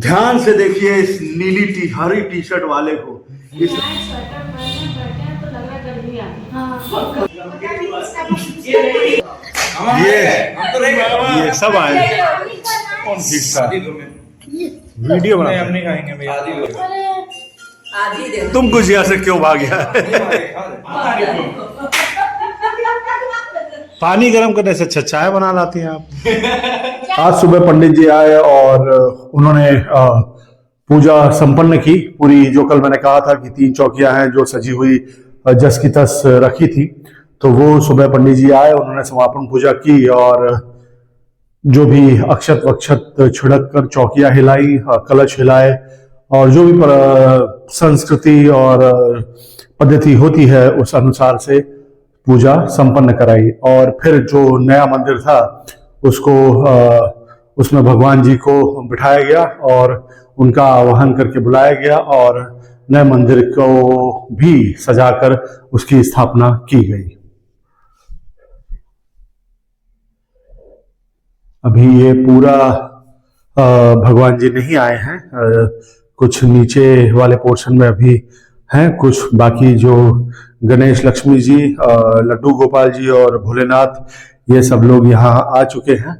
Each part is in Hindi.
ध्यान से देखिए इस नीली हरी टी शर्ट वाले को। इस स्वेटर पहने बैठे हैं तो लग रहा है गर्मी आ गई। ये सब आए कौन खींचता वीडियो बना हम नहीं खाएंगे भैया। तुम कुछ यहाँ से क्यों भाग गया? पानी गर्म करने से अच्छा चाय बना लाती हैं आप। आज सुबह पंडित जी आए और उन्होंने पूजा संपन्न की पूरी। जो कल मैंने कहा था कि 3 चौकियां हैं जो सजी हुई जस की तस रखी थी, तो वो सुबह पंडित जी आए, उन्होंने समापन पूजा की और जो भी अक्षत वक्षत छिड़क कर चौकियां हिलाई, कलश हिलाए और जो भी संस्कृति और पद्धति होती है उस अनुसार से पूजा संपन्न कराई। और फिर जो नया मंदिर था उसको उसमें भगवान जी को बिठाया गया और उनका आवाहन करके बुलाया गया और नए मंदिर को भी सजाकर उसकी स्थापना की गई। अभी ये पूरा भगवान जी नहीं आए हैं, कुछ नीचे वाले पोर्शन में अभी हैं, कुछ बाकी जो गणेश, लक्ष्मी जी, लड्डू गोपाल जी और भोलेनाथ, ये सब लोग यहाँ आ चुके हैं।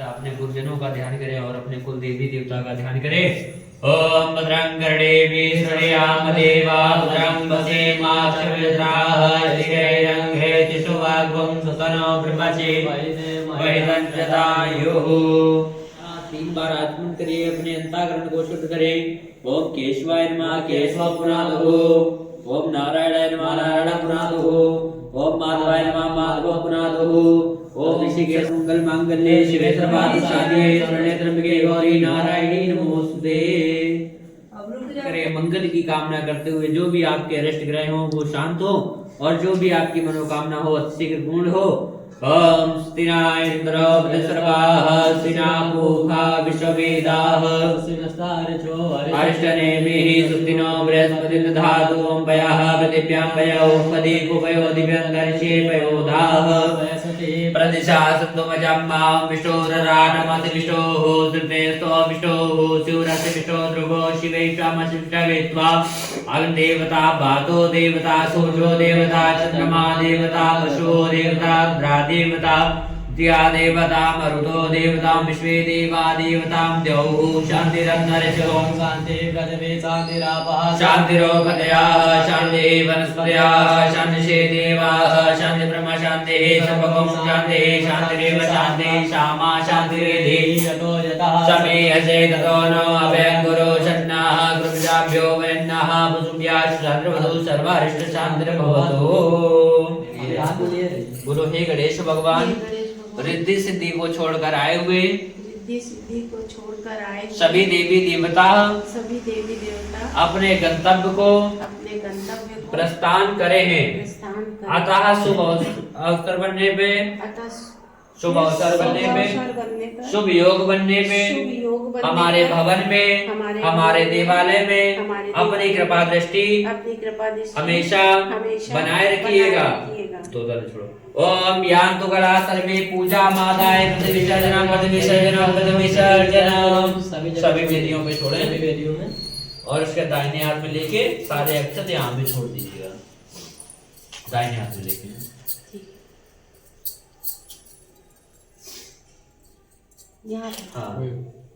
अपने गुरुजनों का ध्यान करें और अपने कुल देवी देवता का ध्यान करें। ओम भद्रं कर्णेभिः शृणुयाम देवा भद्रं पश्येमाक्षभिर्द्राः स्थिरैरङ्घ्रे चक्षुवाग्वं सुतनो ब्रह्मचे वैदञ्जदायुः। 3 बार आचमन करिए, अपने अंतःकरण को शुद्ध करें। ओम केशवाय नमः केशव पुनादुः, ओम नारायणाय नमः नारायण पुनादुः, ओम माधवाय नमः माधव पुनादुः, ओम ऋषिकेश मंगल मांगल्ये शिवे सर्वार्थ साधिके शरण्ये त्र्यंबके गौरी नारायणी नमोस्तुते। करें मंगल की कामना करते हुए जो भी आपके अरिष्ट ग्रह हो वो शांत हो और जो भी आपकी मनोकामना हो अतिशीघ्र पूर्ण हो। ओम स्थिराय इंद्रो बृहस्पतिः स्थिरापूखा विश्ववेदाः अरिष्टनेमिः सुस्तिनो बृहस्पतिर्दधातु ओम पयः पृथिव्यां पयो पदे कुपयो दिव्यन्तरिक्षे पयोधाः प्रदिशा सत्त्वमजम्मां विष्णोररानमति विष्णोः श्रुतेस्तो विष्णोः शिवरस्य विष्णो ध्रुवो शिवैषामशिष्टवेत्वा अग्नि देवता बातो देवता सूर्यो देवता चंद्रमा देवता पशुओ देवता देवता दिया देवता मरुतो देवता विश्वे देवा देवता द्यौः शान्तिरन्तरिक्षो शान्ति पृथिवी शान्तिरापः शान्तिरोपदयाः शान्ति वनस्पतयः शान्तिशे देवाः शान्ति ब्रह्म शान्तिः सर्वभौम शान्तिः शान्तिरेव शान्तिः श्यामा शान्तिरेधि यतो यतः समेयसे ततो नो अभयं गुरु शन्नाः गुरुभ्यो वयन्नाः वसुभ्याः सर्वतो सर्वारिष्ट शान्तिर्भवतु। बोलो हे गणेश भगवान, रिद्धि सिद्धि को छोड़कर आए हुए सभी देवी देवता अपने गंतव्य को प्रस्थान करे हैं। अतः शुभ अवसर बनने पे शुभ अवसर बनने पे शुभ योग बनने पे हमारे भवन में हमारे देवालय में अपनी कृपा दृष्टि हमेशा बनाए रखिएगा। तो छोड़ो। ओम यान्तु कला सर्वे पूजा माताय प्रति विसर्जनम प्रति विसर्जनम प्रति विसर्जनम। सभी वेदियों पे छोड़े, सभी वेदियों में, और इसके दाहिने हाथ में लेके सारे अक्षत यहाँ पे छोड़ दीजिएगा, दाहिने हाथ में लेके। हाँ,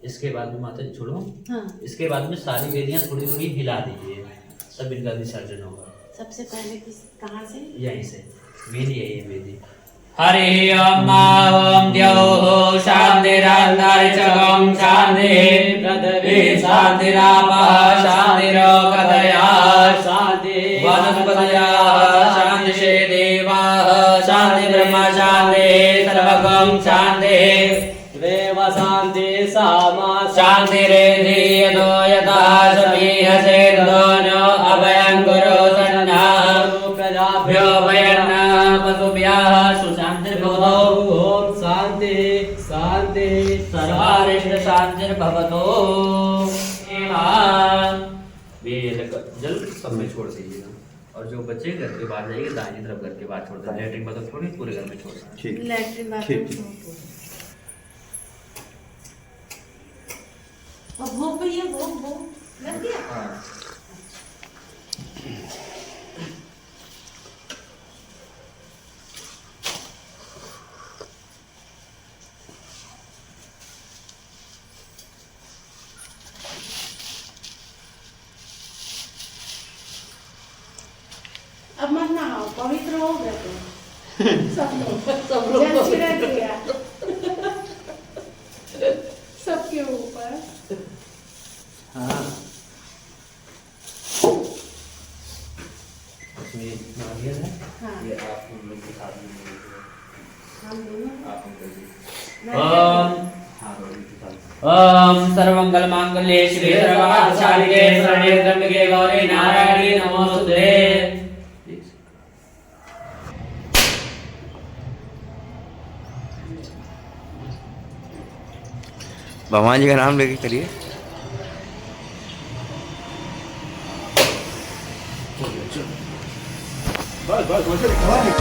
इसके बाद में माता जी छोड़ो। हाँ। इसके बाद में सारी वेदियां थोड़ी थोड़ी हिला दीजिए, सब इनका विसर्जन होगा। सबसे पहले कहाँ से? यहीं से वेदी है ये वेदी। हरि ओम ओम द्यौः शान्तिरन्तरिक्षं शान्तिः पृथिवी शान्तिरापः शान्तिरोपदयः शान्तिः वनस्पतयः शान्तिशे देवाः शान्ति ब्रह्म शान्तिः सर्वगं शान्तिः देव शान्ति सामा शान्तिरेधि यतो यतः समीहसे ततो नो अभयं गुरु शन्नाः प्रजाभ्यो वयन्नाः पशुभ्यः सुशान्तिर्भवतु। ओम शान्ति शान्ति सर्वारिष्ट शान्तिर्भवतु। जल सब में छोड़ दीजिएगा और जो बच्चे घर के बाहर जाएंगे दाहिनी तरफ घर के बाहर छोड़ दें। लैट्रिन बाथरूम थोड़ी पूरे घर में छोड़ दें। ठीक, लैट्रिन बाथरूम और भोग भैया भोग लग गया। हाँ। अब मत नहाओ, पवित्र हो गए तुम सब लोग जल छिड़क दिया सबके ऊपर। हाँ। इसमें नारियल है। हाँ। ये आप हम लोग के साथ में हम दोनों आप हम कर दीजिए। मैं हाँ, रोटी के साथ। ओम सर्वमंगल मांगल्ये शिवे सर्वार्थसाधिके शरण्ये त्र्यंबके गौरी नारायणी नमोस्तुते। भगवान जी का नाम लेके करिए। बस बस वैसे दिखा नहीं।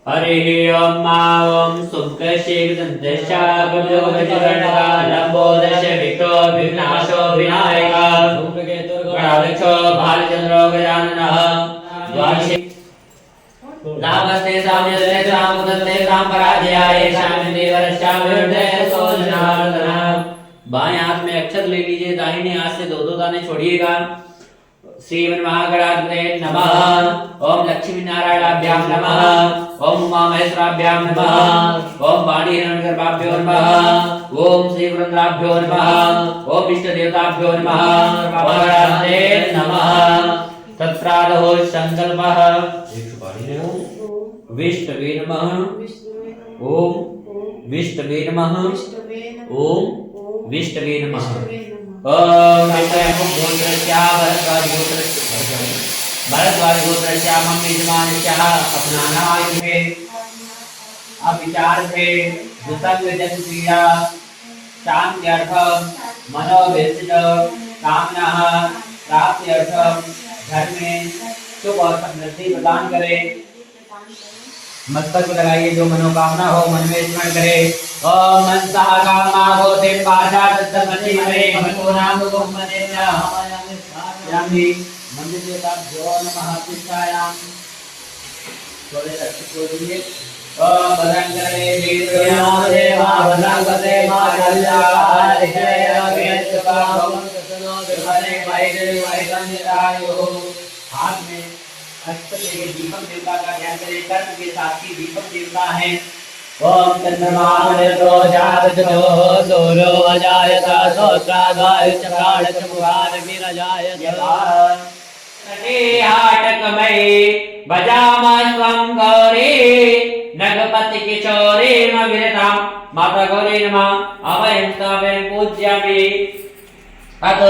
हरि ओम ओम सुखशीघ्रदंतश्चा प्रभुगजरणका लंबोदश विक्रो विघ्नाशो विनायका गणाध्यक्षो भालचंद्रो गजाननः द्वादशे लाभस्ते साम्यस्ते सामुदस्ते साम्पराजयाय शामिदेवरश्चाम विरुद्धे सोजनार्दना। बाएं हाथ में अक्षर ले लीजिए, दाहिने हाथ से दो दो दाने छोड़िएगा। श्रीमन्महागणाधिपतये नमः। ओम लक्ष्मी नारायणाभ्याम नमः। ओम उमा महेश्वराभ्याम नमः। ओम वाणी हिरण्यगर्भाभ्यो नमः। ओम श्री वृंदाभ्यो नमः। ओम इष्ट देवताभ्यो नमः। गणाधिपतये नमः। तत्रादहो संकल्पः विष्णवे नमः। ओम विष्णवे नमः। ओम विष्णवे नमः। ओम भरद्वाज गोत्रस्या मम यजमानस्या अपनानाय अविचार्थे दुतंग जन्क्रिया शान्त्यर्थम मनोभिष्ट कामनाः प्राप्त्यर्थम घर में सुख और समृद्धि प्रदान करे। मस्तक लगाइए, जो मनोकामना हो मन में स्मरण करे। ओम मनसा कामा होते पाशा तत्तमति हरे मनोनाम गोमनेना यामि मंदिर देवता जो नमः पिष्टायाम थोड़े अच्छे बोलिए। ओम बजरंग करे वीरया देवा भद्रंगते माधल्याय जय वेदका भवन तनो देवाने वाइदे वाइदन्यरायो। हाथ में अष्टदेव दीपक देवता का ध्यान करें। कर्म के साथ ही दीपक देवता है। ओम चंद्रमा मृतो जाततो सूर्यो अजायत सोत्रागाय चक्राण चमुहार विरजायत। हाटकमयी भजामस्त्वं गौरी नगपति किशोरी विरता माता गौरी नमः। अभयं स्तवं पूज्यामि। अत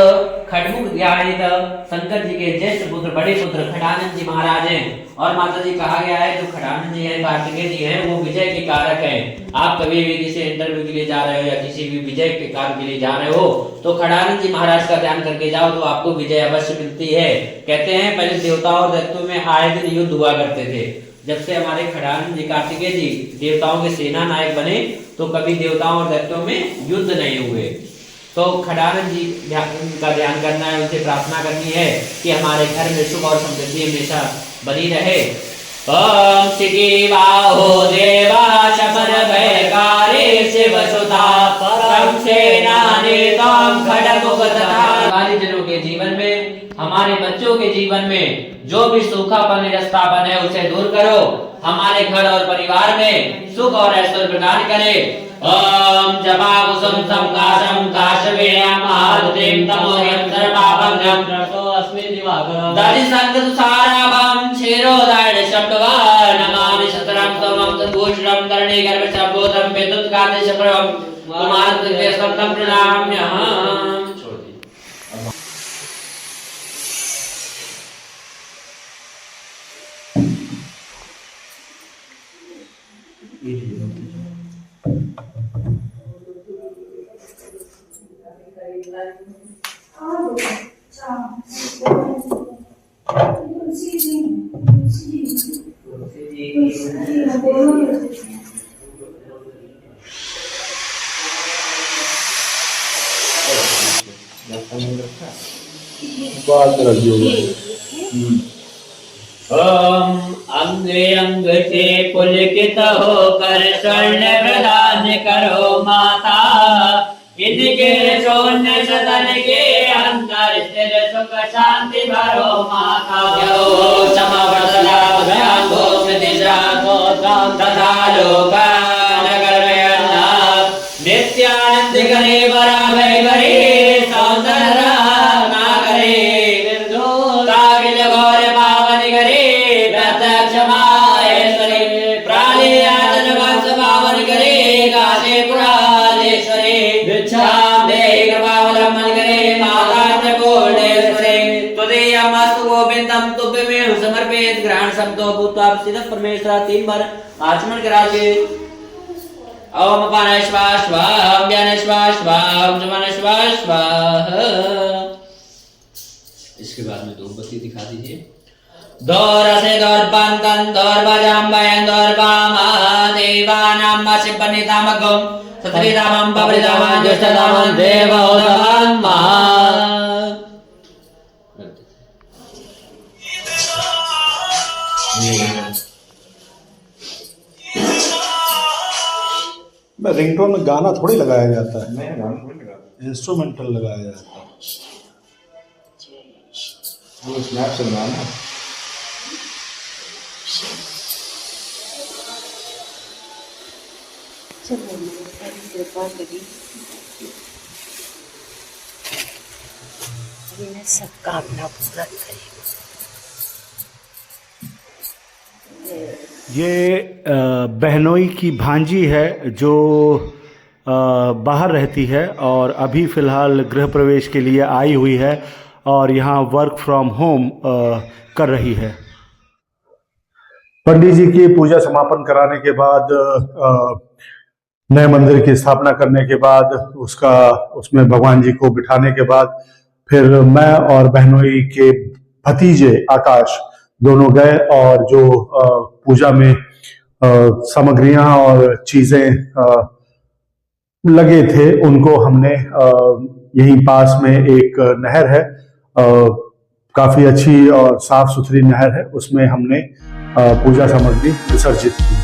खडमुख ध्यानित शंकर जी के ज्येष्ठ पुत्र बड़े पुत्र खडानंद जी महाराज हैं। और माता जी कहा गया है जो खडानंद जी हैं कार्तिकेय जी हैं वो विजय के कारक हैं। आप कभी भी किसी इंटरव्यू के लिए जा रहे हो या किसी भी विजय के कार्य के लिए जा रहे हो तो खडानंद जी महाराज का ध्यान करके जाओ तो आपको विजय अवश्य मिलती है। कहते हैं पहले देवताओं और दैत्यों में आए दिन युद्ध हुआ करते थे। जब से हमारे खडानंद जी कार्तिकेय जी देवताओं के सेना नायक बने तो कभी देवताओं और दैत्यों में युद्ध नहीं हुए। तो खडानंद जी का ध्यान करना है, उनसे प्रार्थना करनी है कि हमारे घर में सुख और समृद्धि हमेशा बनी रहे। ओम सिद्धि बाहो देवा शमन भयकारी शिव सुता परम सेनानी तम खडमुख तथा। जनों के जीवन में, हमारे बच्चों के जीवन में जो भी सूखापन निरस्तापन है उसे दूर करो। हमारे घर और परिवार में सुख और ऐश्वर्य प्रदान करे। ओम जपा कुसुम संकाशम काशवेयम महादेव तमोयम सर्वाभंगम रतो अस्मि दिवाकरम दधि संगतुसाराभम क्षीरोदायण शब्दवा नमामि सतरम तमम तद्भूषणम धरणी गर्भ शब्दोदम विद्युत कादे शप्रम कुमार कृते सतम प्रणाम्यहम्। ओम अंगे अंग से पुलकित होकर स्वर्ण प्रदान करो माता, इनके शून्य सदन के अंदर स्थिर सुख शांति भरो माता। समावर्तनाभ्यागो स्मृतिशागो तथा लोकानगरयन्नाथ नित्यानंद करे वराभय करे सौंदर्य नागरे कागिल गौर पावन करे प्रत्यक्ष माहेश्वरी प्राणियातन वंश पावन करे गाते पुराणेश्वरी भिक्षां देहि कृपावलंबन करे माता कोणेश्वरी तुदीयमस्तु गोविंदं तुभ्यमेव समर्पयेत् ग्रहण शब्दो भूत्वा सिद्ध परमेश्वर 3 बार आचमन कराके ओम अपान स्वाहा स्वाहा ओम ज्ञान स्वाहा स्वाहा ओम जमान स्वाहा स्वाहा। इसके बाद में धूपबत्ती दिखा दीजिए। दौरसे दौर्पान्तं दौर्भजाम्बयं दौर्वामा देवानां वशिपनितामगं सत्रितामं पवृतामं ज्येष्ठतामं देवोतमं रिंगटोन में गाना थोड़ी लगाया जाता है, इंस्ट्रूमेंटल लगाया जाता है। वो स्नैप चल रहा है ना। कृपा करी सब कामना पूरा करे। ये बहनोई की भांजी है जो बाहर रहती है और अभी फ़िलहाल गृह प्रवेश के लिए आई हुई है और यहाँ वर्क फ्रॉम होम कर रही है। पंडित जी की पूजा समापन कराने के बाद नए मंदिर की स्थापना करने के बाद उसमें भगवान जी को बिठाने के बाद फिर मैं और बहनोई के भतीजे आकाश दोनों गए और जो पूजा में सामग्रियां और चीजें लगे थे उनको हमने यहीं पास में एक नहर है, काफी अच्छी और साफ सुथरी नहर है, उसमें हमने पूजा सामग्री विसर्जित की।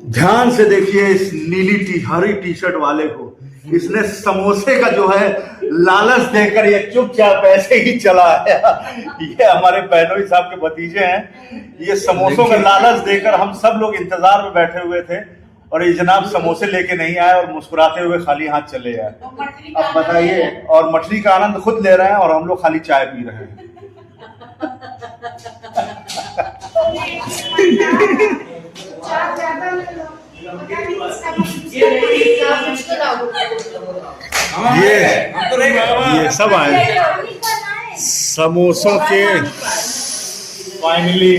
ध्यान से देखिए इस हरी टी शर्ट वाले को। इसने समोसे का जो है लालच देकर ये चुपचाप ऐसे ही चला आया। ये हमारे बहनोई साहब के भतीजे हैं। ये समोसों का लालच देकर, हम सब लोग इंतजार में बैठे हुए थे और ये जनाब समोसे लेके नहीं आए और मुस्कुराते हुए खाली हाथ चले आए। अब बताइए, और मछली का आनंद खुद ले रहे हैं और हम लोग खाली चाय पी रहे हैं। ये सब आए समोसों के। फाइनली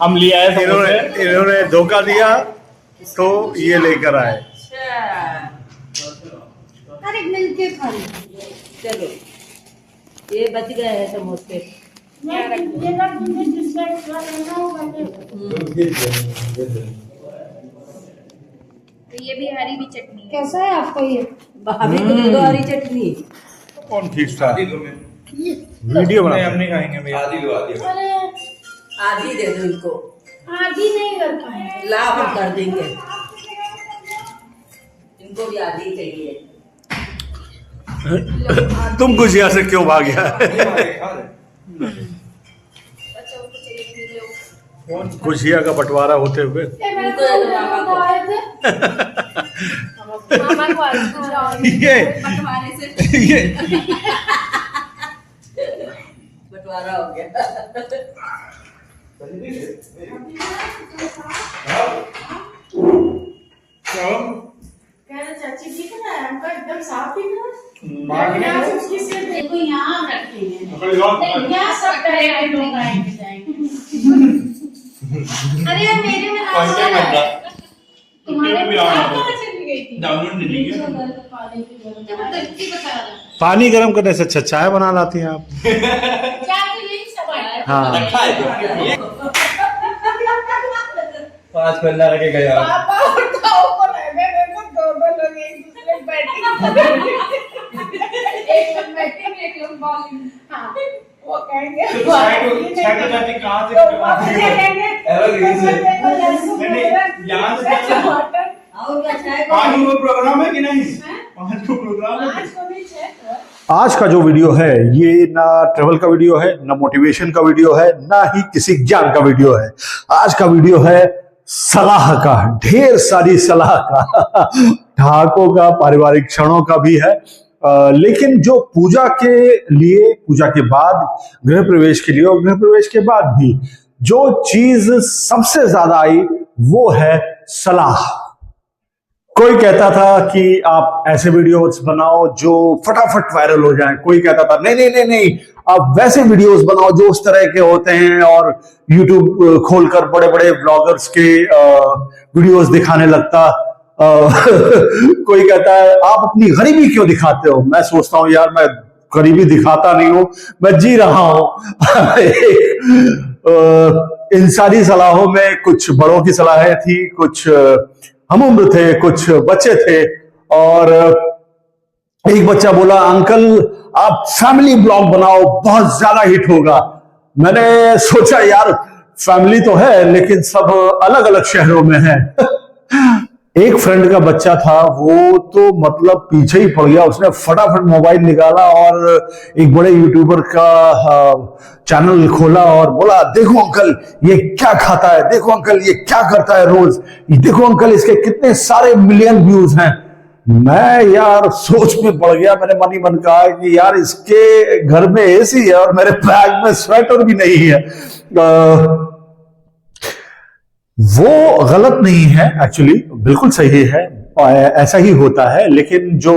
हम ले आए। इन्होंने धोखा दिया तो ये लेकर आए। अरे मिलके खा लो। चलो ये बच गए हैं समोसे। तो ये भी हरी भी चटनी है। कैसा है आपको ये? भाभी को दे दो हरी चटनी। कौन खींचता वीडियो बना? हम नहीं खाएंगे। आधी दे दो इनको। आधी नहीं कर पाए। ला हम कर देंगे, इनको भी आधी चाहिए। तुम गुजिया से क्यों भाग गया? गुजिया का बंटवारा होते हुए ये बंटवारा हो गया। चाची ठीक है, हमको एकदम साफ दिख रहा है। देखो यहाँ रखे हैं, यहाँ सब तरह लोग आएंगे जाएंगे। अरे यार मेरे में तुम्हारे चली गई थी। पानी गर्म करने से अच्छा चाय बना लाती हैं आप। हाँ, 5 पल्ला रखे गया। पापा उठाओ को रहने को दो लोग एक दूसरे बैठे एक लोग बैठे एक लोग बॉलिंग। हाँ वो कहेंगे छाटो जाती कहाँ से यहाँ से पानी में प्रोग्राम है कि नहीं? पाँच को प्रोग्राम है। आज का जो वीडियो है ये ना ट्रेवल का वीडियो है, ना मोटिवेशन का वीडियो है, ना ही किसी ज्ञान का वीडियो है। आज का वीडियो है सलाह का, ढेर सारी सलाह का, ठहाकों का, पारिवारिक क्षणों का भी है। लेकिन जो पूजा के लिए, पूजा के बाद, गृह प्रवेश के लिए और गृह प्रवेश के बाद भी जो चीज सबसे ज्यादा आई वो है सलाह। कोई कहता था कि आप ऐसे वीडियोस बनाओ जो फटाफट वायरल हो जाएं। कोई कहता था नहीं नहीं नहीं नहीं, आप वैसे वीडियोस बनाओ जो उस तरह के होते हैं और YouTube खोलकर बड़े बड़े ब्लॉगर्स के वीडियोस दिखाने लगता। कोई कहता है आप अपनी गरीबी क्यों दिखाते हो? मैं सोचता हूं यार मैं गरीबी दिखाता नहीं हूं, मैं जी रहा हूं। इन सारी सलाहों में कुछ बड़ों की सलाहें थी, कुछ हम उम्र थे, कुछ बच्चे थे। और एक बच्चा बोला अंकल आप फैमिली ब्लॉग बनाओ, बहुत ज्यादा हिट होगा। मैंने सोचा यार फैमिली तो है लेकिन सब अलग अलग शहरों में है। एक फ्रेंड का बच्चा था, वो तो मतलब पीछे ही पड़ गया। उसने फटाफट मोबाइल निकाला और एक बड़े यूट्यूबर का चैनल खोला और बोला देखो अंकल ये क्या खाता है, देखो अंकल ये क्या करता है रोज, देखो अंकल इसके कितने सारे मिलियन व्यूज हैं। मैं यार सोच में पड़ गया। मैंने मन ही मन कहा कि यार इसके घर में एसी है और मेरे बैग में स्वेटर भी नहीं है। वो गलत नहीं है, एक्चुअली बिल्कुल सही है, ऐसा ही होता है। लेकिन जो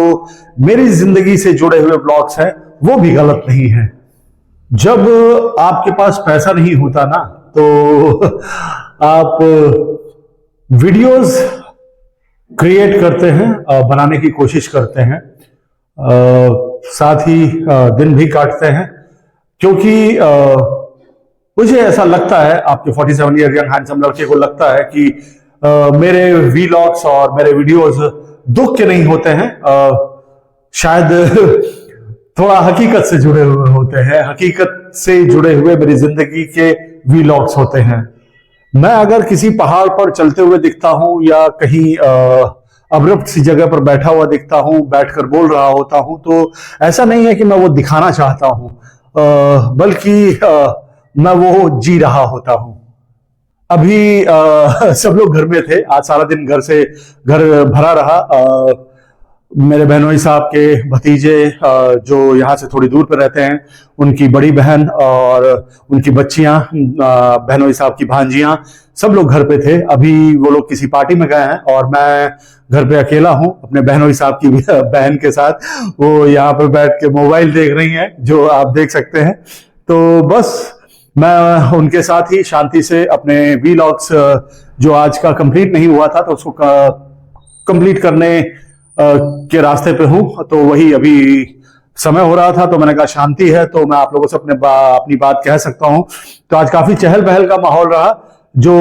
मेरी जिंदगी से जुड़े हुए ब्लॉग्स हैं वो भी गलत नहीं है। जब आपके पास पैसा नहीं होता ना तो आप वीडियोस क्रिएट करते हैं, बनाने की कोशिश करते हैं, साथ ही दिन भी काटते हैं। क्योंकि मुझे ऐसा लगता है, आपके 47 ईयर यंग हैंडसम लड़के को लगता है कि मेरे वीलॉग्स और मेरे वीडियोस दुख के नहीं होते हैं, शायद थोड़ा हकीकत से जुड़े हुए होते हैं, हकीकत से जुड़े हुए मेरी जिंदगी के वीलॉग्स होते हैं। मैं अगर किसी पहाड़ पर चलते हुए दिखता हूं या कहीं अब्रप्ट सी जगह पर बैठा हुआ दिखता हूं, बैठकर बोल रहा होता हूं, तो ऐसा नहीं है कि मैं वो दिखाना चाहता हूं, बल्कि मैं वो जी रहा होता हूं। अभी सब लोग घर में थे, आज सारा दिन घर भरा रहा। मेरे बहनोई साहब के भतीजे जो यहाँ से थोड़ी दूर पर रहते हैं, उनकी बड़ी बहन और उनकी बच्चियां, बहनोई साहब की भांजियां, सब लोग घर पे थे। अभी वो लोग किसी पार्टी में गए हैं और मैं घर पे अकेला हूं अपने बहनोई साहब की बहन के साथ। वो यहाँ पर बैठ के मोबाइल देख रही हैं, जो आप देख सकते हैं। तो बस मैं उनके साथ ही शांति से अपने वीलॉग्स जो आज का कंप्लीट नहीं हुआ था, तो उसको कंप्लीट करने के रास्ते पे हूं। तो वही अभी समय हो रहा था, तो मैंने कहा शांति है तो मैं आप लोगों से अपनी बात कह सकता हूं। तो आज काफी चहल पहल का माहौल रहा, जो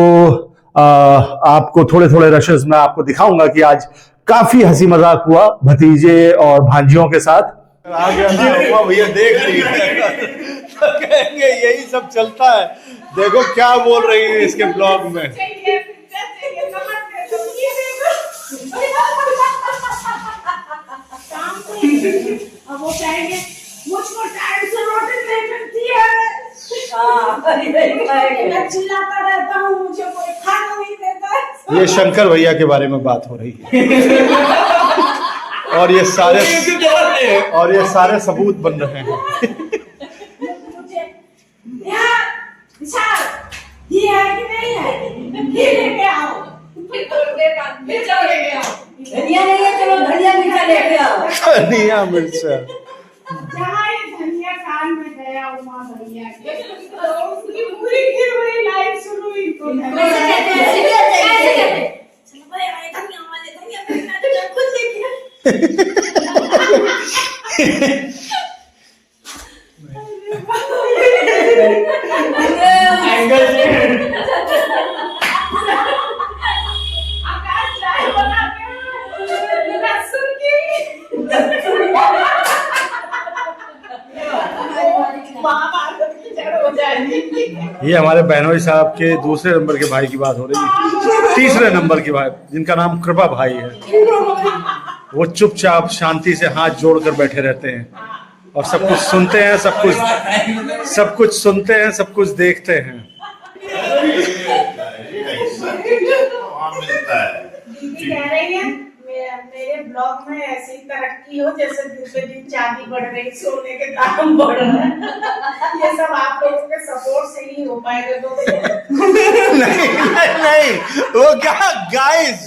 आपको थोड़े थोड़े रशेस में आपको दिखाऊंगा कि आज काफी हंसी मजाक हुआ भतीजे और भांजियों के साथ। आ गया भैया, देख रही है कहेंगे यही सब चलता है। देखो क्या बोल रही है इसके ब्लॉग में। अब वो कहेंगे मुझको टाइम से रोटी नहीं मिलती है, मैं चिल्लाता रहता हूँ, मुझे कोई खाना नहीं देता है। ये शंकर भैया के बारे में बात हो रही है और ये सारे सबूत बन रहे हैं। मुझे विशाल ये है कि नहीं है, ये लेके आओ, धनिया नहीं है, चलो धनिया मिर्चा लेके आओ। धनिया मिर्चा जहाँ ये धनिया कान में गया उमा भैया के, तो उसकी पूरी गिर हुई लाइफ शुरू हुई। तो चलो भाई आए धनिया वाले, धनिया खुद लेके आकाश चाय बना के लहसुन की ये हमारे बहनोई साहब के दूसरे नंबर के भाई की बात हो रही है। तीसरे नंबर के भाई, जिनका नाम कृपा भाई है, वो चुपचाप शांति से हाथ जोड़कर बैठे रहते हैं और सब कुछ सुनते हैं, सब कुछ सुनते हैं, सब कुछ देखते हैं। दीदी कह रही है मेरे ब्लॉग में ऐसी तरक्की हो जैसे दिन पे दिन चांदी बढ़ रही, सोने के दाम बढ़ रहे हैं। ये सब आप लोगों के सपोर्ट से ही हो पाएगा। तो नहीं, वो क्या गाइस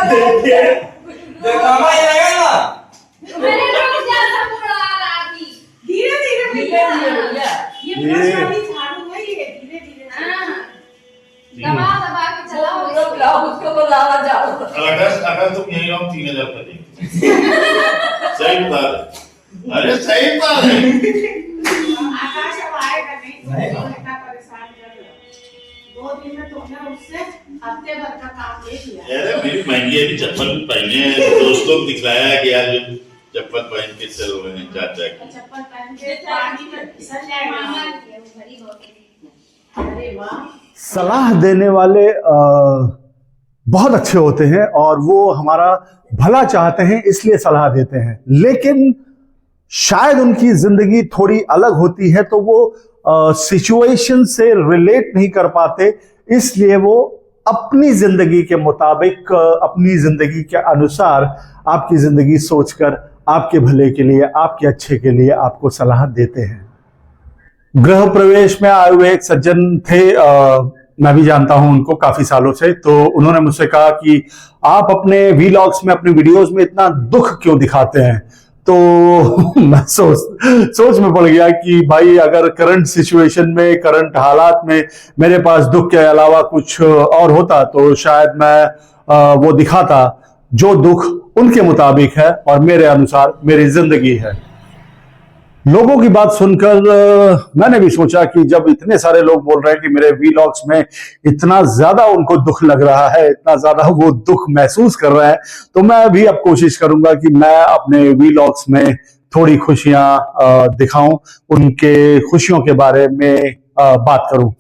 देखिए धीरे धीरे ये झाड़ू है, ये धीरे धीरे दबा दबा के चलाओ। उसको बुलावा जाओ। अगर तुम यही रहो 3000 का देंगे। सही बता रहे, अरे सही बात है। आकाश अब आएगा नहीं, इतना परेशान कर रहे हो। 2 दिन में तुमने उससे हफ्ते भर का काम ले लिया। अरे मेरी महंगी अभी चप्पल पहने हैं, दोस्त लोग दिखलाया कि यार चप्पल पहन के चल रहे हैं, चाचा की चप्पल पहन के पानी में फिसल जाएगा। अरे वाह, सलाह देने वाले बहुत अच्छे होते हैं और वो हमारा भला चाहते हैं, इसलिए सलाह देते हैं। लेकिन शायद उनकी जिंदगी थोड़ी अलग होती है, तो वो सिचुएशन से रिलेट नहीं कर पाते, इसलिए वो अपनी जिंदगी के मुताबिक, अपनी जिंदगी के अनुसार आपकी जिंदगी सोचकर आपके भले के लिए, आपके अच्छे के लिए आपको सलाह देते हैं। गृह प्रवेश में आए हुए एक सज्जन थे, मैं भी जानता हूं उनको काफी सालों से। तो उन्होंने मुझसे कहा कि आप अपने वीलॉग्स में, अपने वीडियोस में इतना दुख क्यों दिखाते हैं। तो मैं सोच में पड़ गया कि भाई अगर करंट सिचुएशन में, करंट हालात में मेरे पास दुख के अलावा कुछ और होता तो शायद मैं वो दिखाता जो दुख उनके मुताबिक है और मेरे अनुसार मेरी जिंदगी है। लोगों की बात सुनकर मैंने भी सोचा कि जब इतने सारे लोग बोल रहे हैं कि मेरे वीलॉग्स में इतना ज्यादा उनको दुख लग रहा है, इतना ज्यादा वो दुख महसूस कर रहे हैं, तो मैं भी अब कोशिश करूंगा कि मैं अपने वीलॉग्स में थोड़ी खुशियां दिखाऊं, उनके खुशियों के बारे में बात करूं।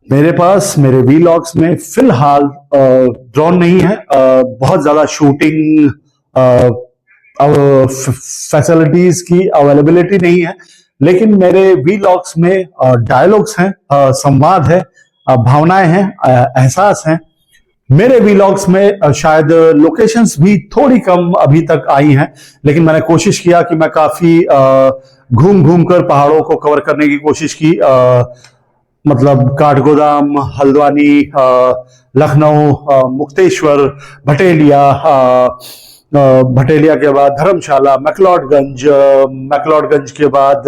मेरे पास मेरे वीलॉग्स में फिलहाल ड्रोन नहीं है, बहुत ज्यादा शूटिंग फैसिलिटीज की अवेलेबिलिटी नहीं है, लेकिन मेरे वीलॉग्स में डायलॉग्स हैं, संवाद है, भावनाएं हैं, एहसास हैं। मेरे वीलॉग्स में शायद लोकेशंस भी थोड़ी कम अभी तक आई हैं, लेकिन मैंने कोशिश किया कि मैं काफी घूम घूम कर पहाड़ों को कवर करने की कोशिश की। मतलब काठगोदाम, हल्द्वानी, लखनऊ, मुक्तेश्वर, भटेलिया के बाद धर्मशाला, मैक्लोडगंज के बाद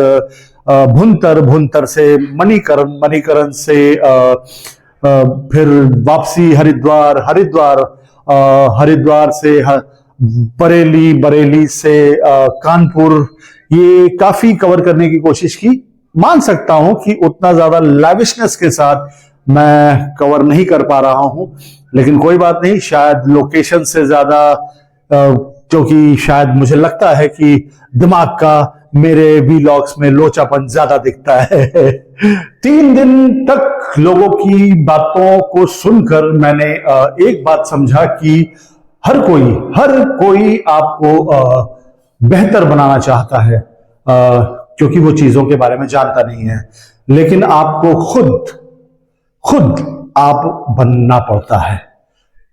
भुंतर से मणिकरण से फिर वापसी हरिद्वार से बरेली से कानपुर, ये काफी कवर करने की कोशिश की। मान सकता हूं कि उतना ज्यादा लैविशनेस के साथ मैं कवर नहीं कर पा रहा हूं, लेकिन कोई बात नहीं, शायद लोकेशन से ज्यादा, क्योंकि शायद मुझे लगता है कि दिमाग का मेरे वीलॉग्स में लोचापन ज्यादा दिखता है। 3 दिन तक लोगों की बातों को सुनकर मैंने एक बात समझा कि हर कोई आपको बेहतर बनाना चाहता है, क्योंकि वो चीजों के बारे में जानता नहीं है, लेकिन आपको खुद आप बनना पड़ता है।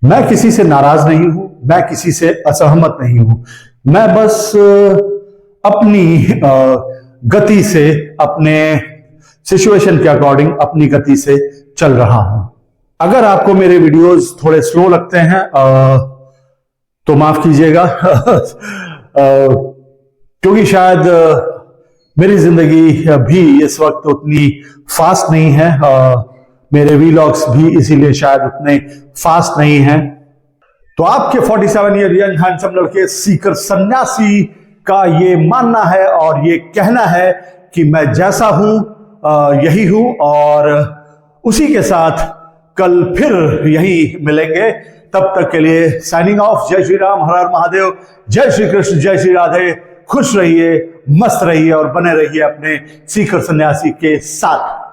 मैं किसी से नाराज नहीं हूं, मैं किसी से असहमत नहीं हूं, मैं बस अपनी गति से, अपने सिचुएशन के अकॉर्डिंग अपनी गति से चल रहा हूं। अगर आपको मेरे वीडियोस थोड़े स्लो लगते हैं तो माफ कीजिएगा, क्योंकि शायद मेरी जिंदगी भी इस वक्त उतनी फास्ट नहीं है, मेरे वीलॉग्स भी इसीलिए शायद उतने फास्ट नहीं हैं। तो आपके 47 ईयर यंग हैंडसम लड़के सीकर सन्यासी का ये मानना है और ये कहना है कि मैं जैसा हूं यही हूं, और उसी के साथ कल फिर यही मिलेंगे। तब तक के लिए साइनिंग ऑफ। जय श्री राम, हर हर महादेव, जय श्री कृष्ण, जय श्री राधे। खुश रहिए, मस्त रहिए और बने रहिए अपने सीकर सन्यासी के साथ।